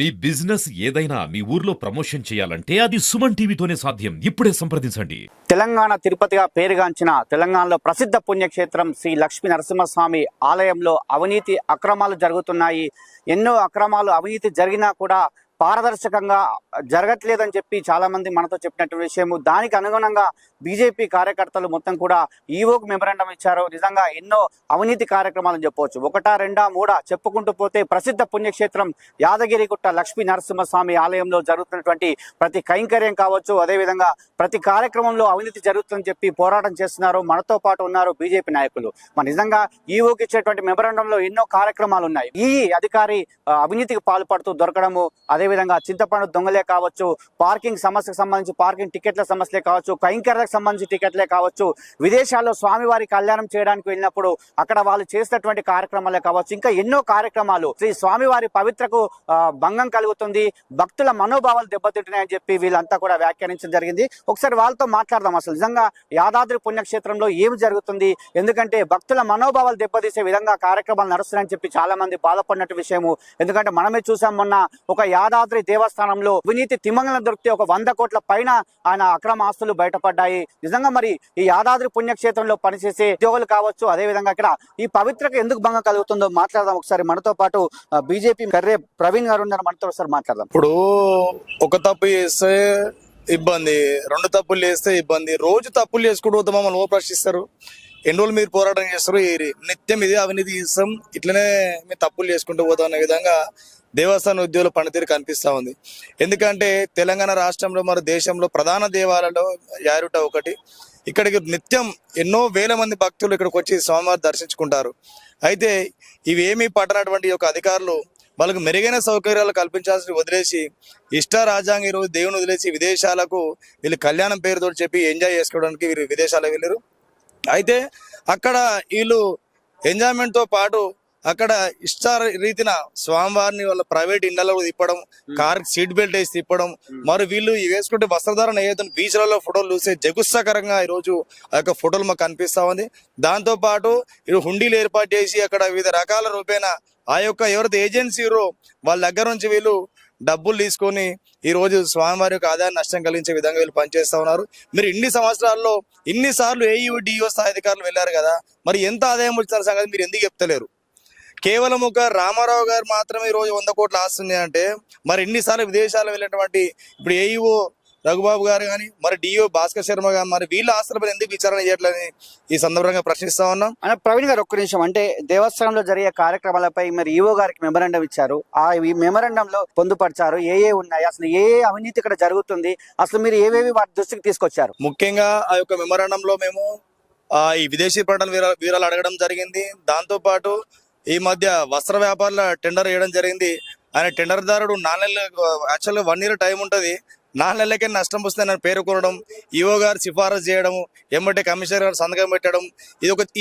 మీ business ఏదైనా మీ ఊర్లో promotion చేయాలంటే అది సుమన్ టీవీతోనే సాధ్యం. ఇప్పుడే సంప్రదించండి. తెలంగాణ తిరుపతిగా పేరుగాంచిన తెలంగాణలో ప్రసిద్ధ పుణ్యక్షేత్రం శ్రీ లక్ష్మీ నరసింహస్వామి ఆలయంలో అవినీతి అక్రమాలు జరుగుతున్నాయి. ఎన్నో అక్రమాలు అవినీతి జరిగినా కూడా పారదర్శకంగా జరగట్లేదని చెప్పి చాలా మంది మనతో చెప్పినటువంటి విషయము. దానికి అనుగుణంగా బీజేపీ కార్యకర్తలు మొత్తం కూడా ఈవోకు మెమరాండం ఇచ్చారు. నిజంగా ఎన్నో అవినీతి కార్యక్రమాలను చెప్పవచ్చు. ఒకటా రెండా మూడా చెప్పుకుంటూ పోతే ప్రసిద్ధ పుణ్యక్షేత్రం యాదగిరిగుట్ట లక్ష్మీ నరసింహస్వామి ఆలయంలో జరుగుతున్నటువంటి ప్రతి కైంకర్యం కావచ్చు, అదేవిధంగా ప్రతి కార్యక్రమంలో అవినీతి జరుగుతుందని చెప్పి పోరాటం చేస్తున్నారు. మనతో పాటు ఉన్నారు బీజేపీ నాయకులు. మరి నిజంగా ఈవోకి ఇచ్చేటువంటి మెమరాండంలో ఎన్నో కార్యక్రమాలు ఉన్నాయి. ఈ అధికారి అవినీతికి పాల్పడుతూ దొరకడము, అదేవిధంగా చింతపండు దొంగలే కావచ్చు, పార్కింగ్ సమస్యకు సంబంధించి పార్కింగ్ టికెట్ల సమస్యలే కావచ్చు, కైంకర్లకు సంబంధించి టికెట్లే కావచ్చు, విదేశాల్లో స్వామివారి కళ్యాణం చేయడానికి వెళ్ళినప్పుడు అక్కడ వాళ్ళు చేసినటువంటి కార్యక్రమాలే కావచ్చు, ఇంకా ఎన్నో కార్యక్రమాలు శ్రీ స్వామివారి పవిత్రకు భంగం కలుగుతుంది, భక్తుల మనోభావాలు దెబ్బతింటున్నాయని చెప్పి వీళ్ళంతా కూడా వ్యాఖ్యానించడం జరిగింది. ఒకసారి వాళ్ళతో మాట్లాడదాం. అసలు నిజంగా యాదాద్రి పుణ్యక్షేత్రంలో ఏమి జరుగుతుంది, ఎందుకంటే భక్తుల మనోభావాలు దెబ్బతీసే విధంగా కార్యక్రమాలు నడుస్తున్నాయని చెప్పి చాలా మంది బాధపడినట్టు విషయము. ఎందుకంటే మనమే చూసాం, మొన్న ఒక యాదాద్రి దేవస్థానంలో అవినీతి తిమంగళం దొరికితే ఒక 100 కోట్ల పైన ఆయన అక్రమ ఆస్తులు బయటపడ్డాయి. నిజంగా మరి ఈ యాదాద్రి పుణ్యక్షేత్రంలో పనిచేసే ఉద్యోగులు కావచ్చు, అదేవిధంగా ఇక్కడ ఈ పవిత్రకు ఎందుకు భంగం కలుగుతుందో మాట్లాడదాం. ఒకసారి మనతో పాటు బీజేపీ కర్రే ప్రవీణ్ గారు ఉన్నారు, మనతో ఒకసారి మాట్లాడదాం. ఇప్పుడు ఒక తప్పు చేస్తే ఇబ్బంది, 2 తప్పులు చేస్తే ఇబ్బంది, రోజు తప్పులు చేసుకుంటూ పోతే మమ్మల్ని ప్రశ్నిస్తారు. ఎన్ని రోజులు మీరు పోరాటం చేస్తారు, నిత్యం ఇది అవినీతి చేస్తాం, ఇట్లనే మేము తప్పులు చేసుకుంటూ పోతాం అనే విధంగా దేవస్థాన ఉద్యోగుల పనితీరు కనిపిస్తా ఉంది. ఎందుకంటే తెలంగాణ రాష్ట్రంలో మరి దేశంలో ప్రధాన దేవాలయాల్లో యారుట ఒకటి. ఇక్కడికి నిత్యం ఎన్నో వేల మంది భక్తులు ఇక్కడికి వచ్చి స్వామివారి దర్శించుకుంటారు. అయితే ఇవేమీ పట్టనటువంటి యొక్క అధికారులు వాళ్ళకు మెరుగైన సౌకర్యాలు కల్పించాల్సి వదిలేసి ఇష్ట రాజ్యాంగ ఈరోజు దేవుని వదిలేసి విదేశాలకు వీళ్ళు కళ్యాణం పేరుతో చెప్పి ఎంజాయ్ చేసుకోవడానికి వీరు విదేశాలకు వెళ్ళారు. అయితే అక్కడ వీళ్ళు ఎంజాయ్మెంట్తో పాటు అక్కడ ఇష్ట రీతిన స్వామివారిని వాళ్ళ ప్రైవేట్ ఇళ్లలో తిప్పడం, కార్ సీట్ బెల్ట్ వేసి తిప్పడం, మరి వీళ్ళు వేసుకుంటే వస్త్రధారణ ఏదో బీచ్లలో ఫోటోలు చూసే జగుత్సాకరంగా ఈరోజు ఆ యొక్క ఫోటోలు మాకు కనిపిస్తా ఉంది. దాంతో పాటు ఇప్పుడు హుండీలు ఏర్పాటు చేసి అక్కడ వివిధ రకాల రూపేణ ఆ యొక్క ఎవరైతే ఏజెన్సీరో వాళ్ళ దగ్గర నుంచి వీళ్ళు డబ్బులు తీసుకొని ఈ రోజు స్వామివారి యొక్క ఆదాయాన్ని నష్టం కలిగించే విధంగా వీళ్ళు పనిచేస్తా ఉన్నారు. మీరు ఇన్ని సంవత్సరాల్లో ఇన్నిసార్లు ఏయూ డిఓ స్థాయి అధికారులు వెళ్ళారు కదా, మరి ఎంత ఆదాయం వచ్చిన సంగతి మీరు ఎందుకు చెప్తలేరు? కేవలం ఒక రామారావు గారు మాత్రమే ఈ రోజు 100 కోట్లు ఆస్తుంది అంటే, మరి ఎన్నిసార్లు విదేశాలు వెళ్ళినటువంటి ఇప్పుడు ఏఈఓ రఘుబాబు గారు కానీ, మరి డిఓ భాస్కర్ శర్మ గారు, మరి వీళ్ళ ఆస్తులపై ఎందుకు విచారణ చేయట్లేదని ఈ సందర్భంగా ప్రశ్నిస్తా ఉన్నాం. ప్రవీణ్ గారు, ఒక్క నిమిషం. అంటే దేవస్థానంలో జరిగే కార్యక్రమాలపై మరి ఈవో గారికి మెమరాండం ఇచ్చారు. ఈ మెమరాండంలో పొందుపరిచారు ఏ ఉన్నాయి, అసలు ఏ అవినీతి ఇక్కడ జరుగుతుంది, అసలు మీరు ఏవేవి వాటి దృష్టికి తీసుకొచ్చారు? ముఖ్యంగా ఆ యొక్క మెమరాండంలో మేము ఈ విదేశీ పర్యటన వివరాలు అడగడం జరిగింది. దాంతో పాటు ఈ మధ్య వస్త్ర వ్యాపారుల టెండర్ వేయడం జరిగింది. ఆయన టెండర్దారుడు 4 నెలలు, యాక్చువల్గా 1 year టైం ఉంటుంది, 4 నెలలకే నష్టం వస్తే నన్ను పేర్కొనడం, ఈఓ గారు సిఫారసు చేయడం, ఎమ్మటే కమిషనర్ గారు సంతకం పెట్టడం,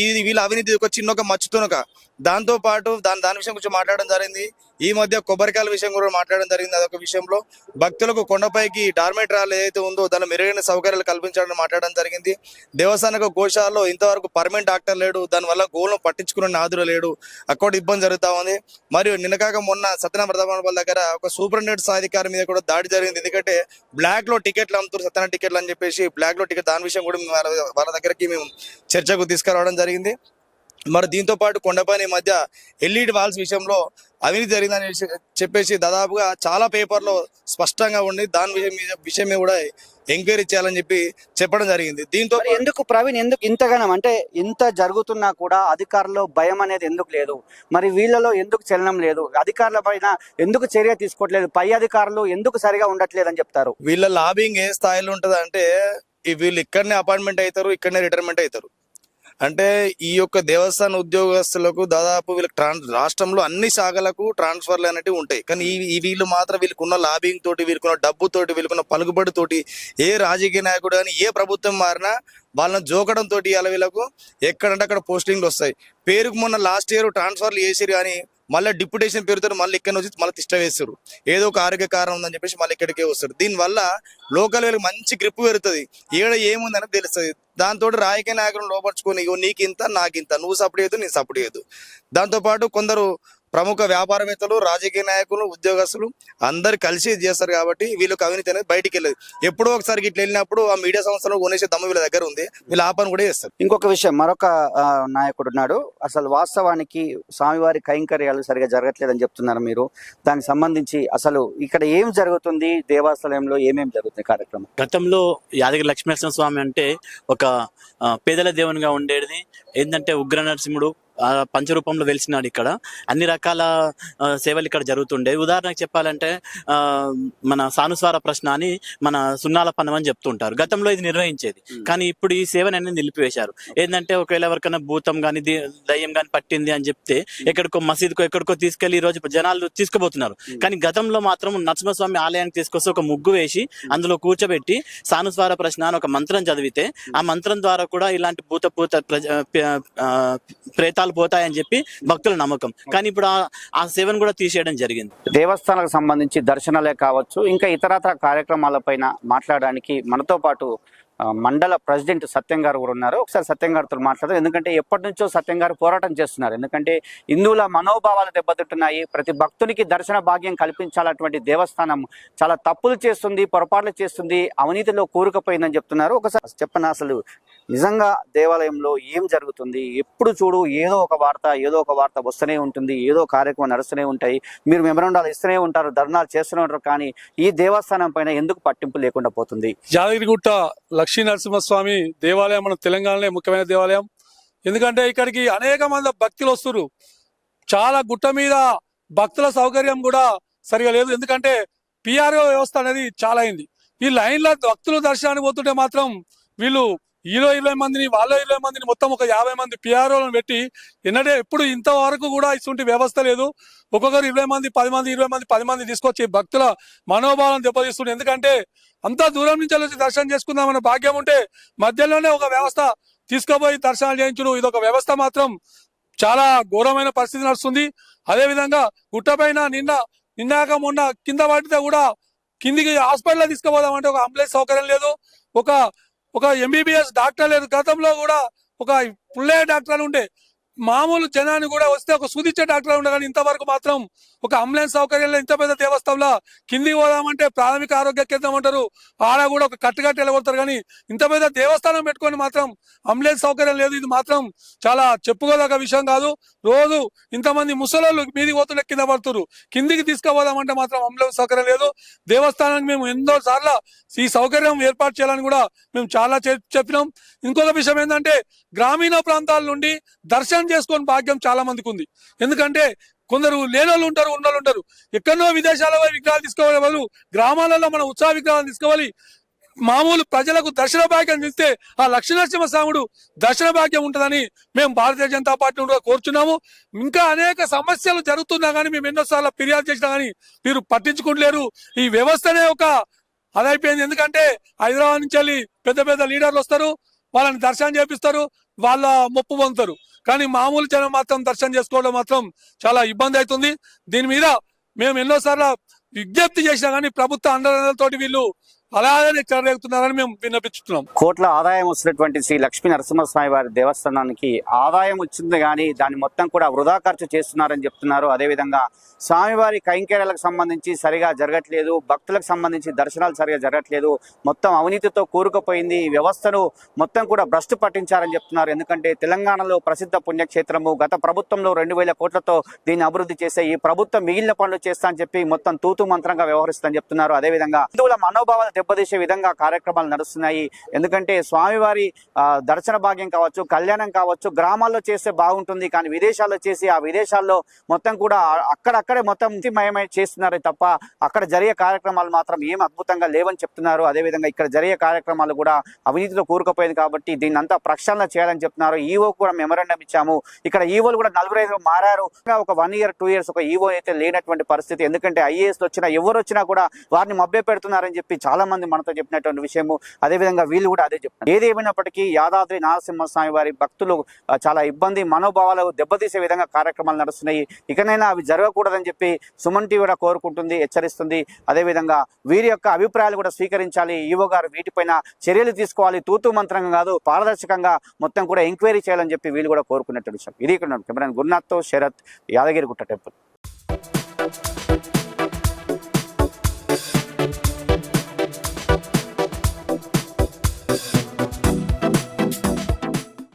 ఇది వీళ్ళ అవినీతి ఒక చిన్న మచ్చుతునక. దాంతో పాటు దాని విషయం గురించి మాట్లాడడం జరిగింది. ఈ మధ్య కొబ్బరికాయల విషయం కూడా మాట్లాడడం జరిగింది. అదొక విషయంలో భక్తులకు కొండపైకి డార్మేటరాలు ఏదైతే ఉందో దాని మెరుగైన సౌకర్యాలు కల్పించాలని మాట్లాడడం జరిగింది. దేవస్థానిక గోశాలలో ఇంతవరకు పర్మనెంట్ డాక్టర్ లేడు, దానివల్ల గోవులను పట్టించుకునే నాదురు లేడు, అక్కడ ఇబ్బంది జరుగుతా ఉంది. మరియు నిన్నకాక మొన్న సత్యనారాయణ ప్రతాప దగ్గర ఒక సూపరింటెండెంట్ అధికారి మీద కూడా దాడి జరిగింది. ఎందుకంటే బ్లాక్ లో టికెట్లు అమ్ముతారు, సత్యనారాయణ టికెట్లు అని చెప్పేసి బ్లాక్ లో టికెట్, దాని విషయం కూడా వాళ్ళ దగ్గరికి మేము చర్చకు తీసుకురావడం జరిగింది. మరి దీంతో పాటు కొండపైన మధ్య ఎల్ఈడి వాల్స్ విషయంలో అవినీతి జరిగిందని చెప్పేసి దాదాపుగా చాలా పేపర్లో స్పష్టంగా ఉండి దాని విషయం మీద కూడా ఎంక్వైరీ చేయాలని చెప్పి చెప్పడం జరిగింది. దీంతో ఎందుకు ప్రవీణ్, ఎందుకు ఇంతగానం అంటే ఇంత జరుగుతున్నా కూడా అధికారుల్లో భయం అనేది ఎందుకు లేదు? మరి వీళ్ళలో ఎందుకు చలనం లేదు? అధికారుల పైన ఎందుకు చర్య తీసుకోవట్లేదు? పై అధికారులు ఎందుకు సరిగా ఉండట్లేదు అని చెప్తారు? వీళ్ళ లాబింగ్ ఏ స్థాయిలో ఉంటది అంటే, వీళ్ళు ఇక్కడనే అపాయింట్మెంట్ అవుతారు, ఇక్కడనే రిటైర్మెంట్ అవుతారు. అంటే ఈ యొక్క దేవస్థాన ఉద్యోగస్తులకు దాదాపు వీళ్ళకి రాష్ట్రంలో అన్ని శాఖలకు ట్రాన్స్ఫర్లు అనేవి ఉంటాయి. కానీ వీళ్ళు మాత్రం వీళ్ళకున్న లాబింగ్ తోటి, వీళ్ళకున్న డబ్బుతోటి, వీళ్ళకున్న పలుకుబడి తోటి ఏ రాజకీయ నాయకుడు కానీ ఏ ప్రభుత్వం మారినా వాళ్ళని జోకడం తోటి అలా వీళ్ళకు ఎక్కడంటే అక్కడ పోస్టింగ్లు వస్తాయి. పేరుకు మొన్న లాస్ట్ ఇయర్ ట్రాన్స్ఫర్లు చేసిరు కానీ మళ్ళీ డిప్యుటేషన్ పేరుతో మళ్ళీ ఇక్కడ వచ్చి మళ్ళీ తిష్ట వేస్తారు, ఏదో ఒక ఆరోగ్య కారణం ఉందని చెప్పేసి మళ్ళీ ఇక్కడికే వస్తారు. దీనివల్ల లోకల్ వీళ్ళకి మంచి గ్రిప్ పెరుగుతుంది, ఏడ ఏముందని తెలుస్తుంది. దాంతో రాజకీయ నాయకులను లోపరుచుకొని నీకు ఇంత నాకింత, నువ్వు సపోర్ట్ చేయదు నేను సపోర్ట్ చేయదు. దాంతోపాటు కొందరు ప్రముఖ వ్యాపారవేత్తలు, రాజకీయ నాయకులు, ఉద్యోగస్తులు అందరు కలిసి ఇది చేస్తారు కాబట్టి వీళ్ళకి అవినీతి అనేది బయటికి వెళ్ళదు. ఎప్పుడో ఒకసారి ఇట్లా వెళ్ళినప్పుడు ఆ మీడియా సంస్థలు కొనేసే దమ్ము వీళ్ళ దగ్గర ఉంది, వీళ్ళు ఆ పని కూడా చేస్తారు. ఇంకొక విషయం, మరొక నాయకుడు ఉన్నాడు. అసలు వాస్తవానికి స్వామివారి కైంకర్యాలు సరిగా జరగట్లేదని చెప్తున్నారు మీరు. దానికి సంబంధించి అసలు ఇక్కడ ఏం జరుగుతుంది, దేవాలయంలో ఏమేమి జరుగుతుంది కార్యక్రమం? గతంలో యాదగిరి లక్ష్మీనరసింహ స్వామి అంటే ఒక పేదల దేవునిగా ఉండేది. ఏంటంటే ఉగ్ర నరసింహుడు పంచరూపంలో వెలిసినాడు. ఇక్కడ అన్ని రకాల సేవలు ఇక్కడ జరుగుతుండే. ఉదాహరణకు చెప్పాలంటే మన సానుస్వార ప్రశ్న అని మన సున్నాల పన్నం అని చెప్తుంటారు. గతంలో ఇది నిర్వహించేది, కానీ ఇప్పుడు ఈ సేవని అనేది నిలిపివేశారు. ఏంటంటే ఒకవేళ ఎవరికైనా భూతం కానీ దయ్యం కానీ పట్టింది అని చెప్తే ఎక్కడికో మసీదుకో ఎక్కడికో తీసుకెళ్లి ఈ రోజు జనాలు తీసుకుపోతున్నారు. కానీ గతంలో మాత్రం నరసింహస్వామి ఆలయానికి తీసుకొస్తే ఒక ముగ్గు వేసి అందులో కూర్చోబెట్టి సానుస్వార ప్రశ్న అని ఒక మంత్రం చదివితే ఆ మంత్రం ద్వారా కూడా ఇలాంటి భూత ప్రేతాలు పోతాయని చెప్పి భక్తుల నమ్మకం. కానీ ఇప్పుడు ఆ సేవను కూడా తీసేయడం జరిగింది. దేవస్థానాలకు సంబంధించి దర్శనాలే కావచ్చు, ఇంకా ఇతరత్ర కార్యక్రమాలపైన మాట్లాడడానికి మనతో పాటు మండల ప్రెసిడెంట్ సత్యం గారు కూడా ఉన్నారు. ఒకసారి సత్యం గారితో మాట్లాడదాం. ఎందుకంటే ఎప్పటి నుంచో సత్యం గారు పోరాటం చేస్తున్నారు. ఎందుకంటే హిందువుల మనోభావాలు దెబ్బతింటున్నాయి. ప్రతి భక్తునికి దర్శన భాగ్యం కల్పించాలన్నటువంటి దేవస్థానం చాలా తప్పులు చేస్తుంది, పొరపాట్లు చేస్తుంది, అవినీతిలో కూరుకుపోయిందని చెప్తున్నారు. ఒకసారి చెప్పండి, అసలు నిజంగా దేవాలయంలో ఏం జరుగుతుంది? ఎప్పుడు చూడు ఏదో ఒక వార్త వస్తూనే ఉంటుంది, ఏదో కార్యక్రమం నడుస్తూనే ఉంటాయి, మీరు మెమరాండాలు ఇస్తూనే ఉంటారు, ధర్నాలు చేస్తూనే ఉంటారు. కానీ ఈ దేవస్థానం పైన ఎందుకు పట్టింపు లేకుండా పోతుంది? యాదగిరిగుట్ట లక్ష్మీ నరసింహస్వామి దేవాలయం మన తెలంగాణలో ముఖ్యమైన దేవాలయం. ఎందుకంటే ఇక్కడికి అనేక మంది భక్తులు వస్తున్నారు. చాలా గుట్ట మీద భక్తుల సౌకర్యం కూడా సరిగా లేదు. ఎందుకంటే పిఆర్ఓ వ్యవస్థ అనేది చాలా అయింది. ఈ లైన్లో భక్తులు దర్శనానికి పోతుంటే మాత్రం వీళ్ళు 20 మందిని, వాళ్ళ 20 మందిని, మొత్తం ఒక 50 మంది పిఆర్ఓలను పెట్టి ఎప్పుడు ఇంతవరకు కూడా ఇటువంటి వ్యవస్థ లేదు. ఒక్కొక్కరు 20 మంది, 10 మంది, 20 మంది, 10 మంది తీసుకొచ్చి భక్తుల మనోభావాలను దెబ్బతీస్తుంది. ఎందుకంటే అంత దూరం నుంచి వచ్చి దర్శనం చేసుకుందామన్న భాగ్యం ఉంటే మధ్యలోనే ఒక వ్యవస్థ తీసుకుపోయి దర్శనాలు చేయించుడు, ఇదొక వ్యవస్థ మాత్రం చాలా ఘోరమైన పరిస్థితి నడుస్తుంది. అదే విధంగా గుట్టపైన నిన్నాక మొన్న కింద పడితే కూడా కిందికి హాస్పిటల్ తీసుకుపోదామంటే ఒక అంబులెన్స్ సౌకర్యం లేదు, ఒక ఎంబీబీఎస్ డాక్టర్ లేదు. గతంలో కూడా ఒక పుల్లయ్య డాక్టర్ ఉండే, మామూలు జనాన్ని కూడా వస్తే ఒక సూదిచ్చే డాక్టర్ ఉండే. కానీ ఇంతవరకు మాత్రం ఒక అంబులెన్స్ సౌకర్యంలో ఇంత పెద్ద దేవస్థానంలో కిందికి పోదామంటే ప్రాథమిక ఆరోగ్య కేంద్రం అంటారు, ఆడ కూడా ఒక కట్టుకట్టి వెళ్ళగొడతారు. కానీ ఇంత పెద్ద దేవస్థానం పెట్టుకొని మాత్రం అంబులెన్స్ సౌకర్యం లేదు. ఇది మాత్రం చాలా చెప్పుకోదగ్గ విషయం కాదు. రోజు ఇంతమంది ముసలోళ్ళు మీదికి పోతుండే కింద పడుతున్నారు, కిందికి తీసుకుపోదామంటే మాత్రం అంబులెన్స్ సౌకర్యం లేదు. దేవస్థానానికి మేము ఎన్నో సార్లు ఈ సౌకర్యం ఏర్పాటు చేయాలని కూడా మేము చాలా చెప్పినాం. ఇంకొక విషయం ఏంటంటే గ్రామీణ ప్రాంతాల నుండి దర్శనం చేసుకొని భాగ్యం చాలా మందికి ఉంది. ఎందుకంటే కొందరు లేనోళ్ళు ఉంటారు, ఉన్నోళ్ళు ఉంటారు. ఎక్కడో విదేశాల విగ్రహాలు తీసుకోవాలి బదులు గ్రామాలలో మన ఉత్సవ విగ్రహాలు తీసుకోవాలి. మామూలు ప్రజలకు దర్శన భాగ్యం ఇస్తే ఆ లక్ష్మీనరసింహ స్వాముడు దర్శన భాగ్యం ఉంటుందని మేము భారతీయ జనతా పార్టీ కూడా కోరుచున్నాము. ఇంకా అనేక సమస్యలు జరుగుతున్నా కానీ మేము ఎన్నోసార్లు ఫిర్యాదు చేసినా కానీ మీరు పట్టించుకుంటలేరు. ఈ వ్యవస్థనే ఒక అదైపోయింది. ఎందుకంటే హైదరాబాద్ నుంచి వెళ్ళి పెద్ద పెద్ద లీడర్లు వస్తారు, వాళ్ళని దర్శనం చేపిస్తారు, వాళ్ళ మొప్పు పొందుతారు. కానీ మామూలు జనం మాత్రం దర్శనం చేసుకోవడం మాత్రం చాలా ఇబ్బంది అవుతుంది. దీని మీద మేము ఎన్నోసార్లు విజ్ఞప్తి చేసినా కానీ ప్రభుత్వ అండదండలతోటి వీళ్ళు అలాగే చెలరేగుతున్నారని మేము విన్నపించుతున్నాం. కోట్ల ఆదాయం వస్తున్నటువంటి శ్రీ లక్ష్మీ నరసింహస్వామి వారి దేవస్థానానికి ఆదాయం వచ్చింది కానీ దాన్ని మొత్తం కూడా వృధా ఖర్చు చేస్తున్నారని చెప్తున్నారు. అదేవిధంగా స్వామివారి కైంకర్యాలకు సంబంధించి సరిగా జరగట్లేదు, భక్తులకు సంబంధించి దర్శనాలు సరిగా జరగట్లేదు, మొత్తం అవినీతితో కూరుకుపోయింది. ఈ వ్యవస్థను మొత్తం కూడా భ్రష్టు పట్టించారని చెప్తున్నారు. ఎందుకంటే తెలంగాణలో ప్రసిద్ధ పుణ్యక్షేత్రము, గత ప్రభుత్వంలో 2000 కోట్లతో దీన్ని అభివృద్ధి చేసే ఈ ప్రభుత్వం మిగిలిన పనులు చేస్తా అని చెప్పి మొత్తం తూతు మంత్రంగా వ్యవహరిస్తుందని చెప్తున్నారు. అదేవిధంగా హిందువుల మనోభావాలు దెబ్బతీసే విధంగా కార్యక్రమాలు నడుస్తున్నాయి. ఎందుకంటే స్వామివారి దర్శన భాగ్యం కావచ్చు, కళ్యాణం కావచ్చు, గ్రామాల్లో చేస్తే బాగుంటుంది, కానీ విదేశాల్లో చేసి ఆ విదేశాల్లో మొత్తం కూడా అక్కడక్కడే మొత్తం మయమై చేస్తున్నారు తప్ప అక్కడ జరిగే కార్యక్రమాలు మాత్రం ఏం అద్భుతంగా లేవని చెప్తున్నారు. అదేవిధంగా ఇక్కడ జరిగే కార్యక్రమాలు కూడా అవినీతిలో కూరుకుపోయింది కాబట్టి దీన్ని అంతా ప్రక్షాళన చేయాలని చెప్తున్నారు. ఈవో కూడా మెమరాండం ఇచ్చాము. ఇక్కడ ఈవోలు కూడా 4-5 మారారు. ఒక 1 year 2 years ఒక ఈవో అయితే లేనటువంటి పరిస్థితి. ఎందుకంటే ఐఏఎస్ వచ్చినా ఎవరు వచ్చినా కూడా వారిని మభ్య పెడుతున్నారని చెప్పి చాలా చాలా మంది మనతో చెప్పినటువంటి విషయము. అదేవిధంగా వీళ్ళు కూడా అదే చెప్తున్నారు. ఏది ఏమైనప్పటికీ యాదాద్రి నరసింహస్వామి వారి భక్తులు చాలా ఇబ్బంది మనోభావాలు దెబ్బతీసే విధంగా కార్యక్రమాలు నడుస్తున్నాయి. ఇకనైనా అవి జరగకూడదని చెప్పి సుమన్ టీవీ కూడా కోరుకుంటుంది, హెచ్చరిస్తుంది. అదేవిధంగా వీరి యొక్క అభిప్రాయాలు కూడా స్వీకరించాలి. ఈవో గారు వీటిపైన చర్యలు తీసుకోవాలి. తూతూ మంత్రంగా కాదు, పారదర్శకంగా మొత్తం కూడా ఎంక్వైరీ చేయాలని చెప్పి వీళ్ళు కూడా కోరుకున్నట్టు విషయం. ఇది ఇక్కడ కెమెరా గురునాథ్తో శరత్, యాదగిరిగుట్ట టెంపుల్.